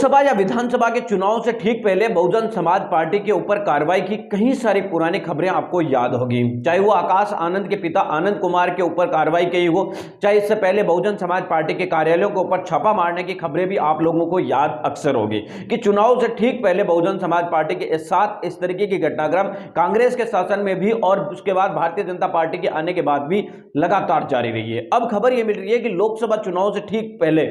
लोकसभा या विधानसभा के चुनाव से ठीक पहले बहुजन समाज पार्टी के ऊपर कार्रवाई की कई सारी पुरानी खबरें आपको याद होगी। चाहे वो आकाश आनंद के पिता आनंद कुमार के ऊपर कार्रवाई की हो, चाहे इससे पहले बहुजन समाज पार्टी के कार्यालयों के ऊपर छापा मारने की खबरें भी आप लोगों को याद अक्सर होगी कि चुनाव से ठीक पहले बहुजन समाज पार्टी के साथ इस तरीके की घटनाक्रम कांग्रेस के शासन में भी और उसके बाद भारतीय जनता पार्टी के आने के बाद भी लगातार जारी रही है। अब खबर यह मिल रही है कि लोकसभा चुनाव से ठीक पहले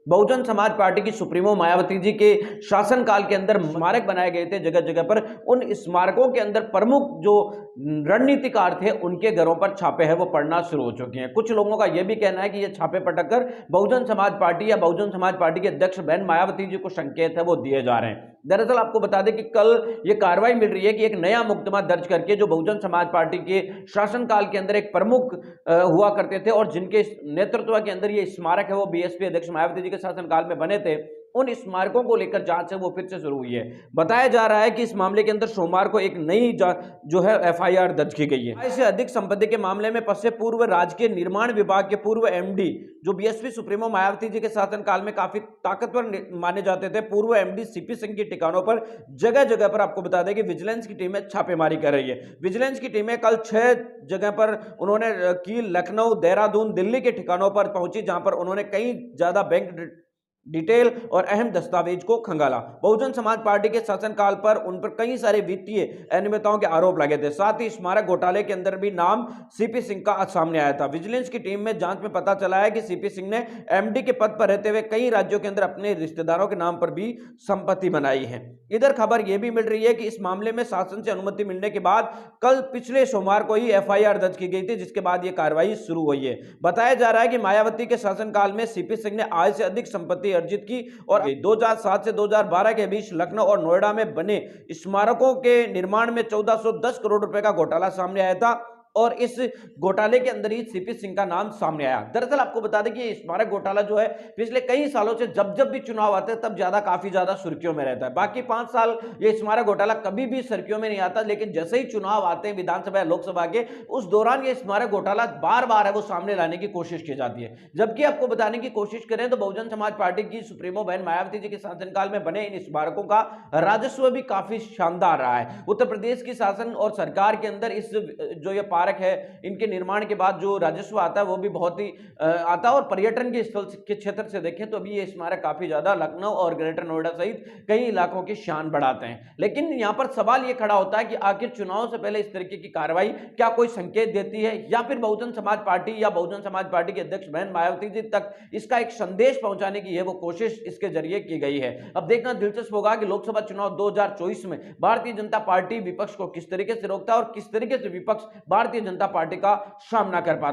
बहुजन समाज पार्टी की सुप्रीमो मायावती जी के शासनकाल के अंदर स्मारक बनाए गए थे जगह जगह पर। उन स्मारकों के अंदर प्रमुख जो रणनीतिकार थे उनके घरों पर छापे हैं वो पड़ना शुरू हो चुके हैं। कुछ लोगों का यह भी कहना है कि ये छापे पटककर बहुजन समाज पार्टी या बहुजन समाज पार्टी के अध्यक्ष बहन मायावती जी को संकेत है वो दिए जा रहे हैं। दरअसल आपको बता दें कि कल ये कार्रवाई मिल रही है कि एक नया मुकदमा दर्ज करके जो बहुजन समाज पार्टी के शासनकाल के अंदर एक प्रमुख हुआ करते थे और जिनके नेतृत्व के अंदर ये स्मारक है वो बीएसपी अध्यक्ष मायावती जी के शासनकाल में बने थे, उन स्मारकों को लेकर जांच है वो फिर से शुरू हुई है। बताया जा रहा है कि इस मामले के अंदर सोमवार को एक नई जो है एफआईआर दर्ज की गई है। आय से अधिक संपत्ति के मामले में फंसे पूर्व राजकीय निर्माण विभाग के पूर्व एमडी जो बीएसपी सुप्रीमो मायावती जी के शासनकाल में काफी ताकतवर माने जाते थे, पूर्व एमडी सीपी सिंह के ठिकानों पर जगह जगह पर आपको बता दें कि विजिलेंस की टीमें छापेमारी कर रही है। विजिलेंस की टीमें कल 6 जगह पर उन्होंने की लखनऊ, देहरादून, दिल्ली के ठिकानों पर पहुंची जहां पर उन्होंने कई ज्यादा बैंक डिटेल और अहम दस्तावेज को खंगाला। बहुजन समाज पार्टी के शासनकाल पर उन पर कई सारे वित्तीय अनियमितताओं के आरोप लगे थे। साथ ही स्मारक घोटाले के अंदर भी नाम सीपी सिंह का सामने आया था। विजिलेंस की टीम में जांच में पता चला है कि सीपी सिंह ने एमडी के पद पर रहते हुए कई राज्यों के अंदर अपने रिश्तेदारों के नाम पर भी संपत्ति बनाई है। इधर खबर यह भी मिल रही है कि इस मामले में शासन से अनुमति मिलने के बाद कल पिछले सोमवार को ही एफआईआर दर्ज की गई थी, जिसके बाद यह कार्रवाई शुरू हुई है। बताया जा रहा है कि मायावती के शासनकाल में सीपी सिंह ने आय से अधिक संपत्ति अर्जित की और 2007 से 2012 के बीच लखनऊ और नोएडा में बने स्मारकों के निर्माण में 1410 करोड़ रुपए का घोटाला सामने आया था और इस घोटाले के अंदर ही सीपी सिंह का नाम सामने आया। दरअसल आपको बता दें कि स्मारक घोटाला जो है पिछले कई सालों से जब भी चुनाव आते हैं तब काफी ज्यादा सुर्खियों में रहता है। बाकी 5 साल ये स्मारक घोटाला कभी भी सुर्खियों में नहीं आता, लेकिन जैसे ही चुनाव आते हैं विधानसभा लोकसभा के, उस दौरान ये स्मारक घोटाला बार बार है वो सामने लाने की कोशिश की जाती है। जबकि आपको बताने की कोशिश करें तो बहुजन समाज पार्टी की सुप्रीमो बहन मायावती जी के शासनकाल में बने इन स्मारकों का राजस्व भी काफी शानदार रहा है। उत्तर प्रदेश की शासन और सरकार के अंदर इस जो ये पार्क है इनके निर्माण के बाद जो राजस्व आता है वो भी बहुत ही आता है और पर्यटन के स्थल के क्षेत्र से देखें तो अभी ये स्मारक काफी ज्यादा लखनऊ और ग्रेटर नोएडा सहित कई इलाकों की शान बढ़ाते हैं। लेकिन यहां पर सवाल ये खड़ा होता है कि आखिर चुनाव से पहले इस तरीके की कार्रवाई क्या कोई संकेत देती है या फिर बहुजन समाज पार्टी या बहुजन समाज पार्टी के अध्यक्ष बहन मायावती जी तक इसका एक संदेश पहुंचाने की है वो कोशिश इसके जरिए की गई है। अब देखना दिलचस्प होगा कि लोकसभा चुनाव 2024 में भारतीय जनता पार्टी विपक्ष को किस तरीके से रोकता है और किस तरीके से विपक्ष भारतीय जनता पार्टी का सामना कर पाता है।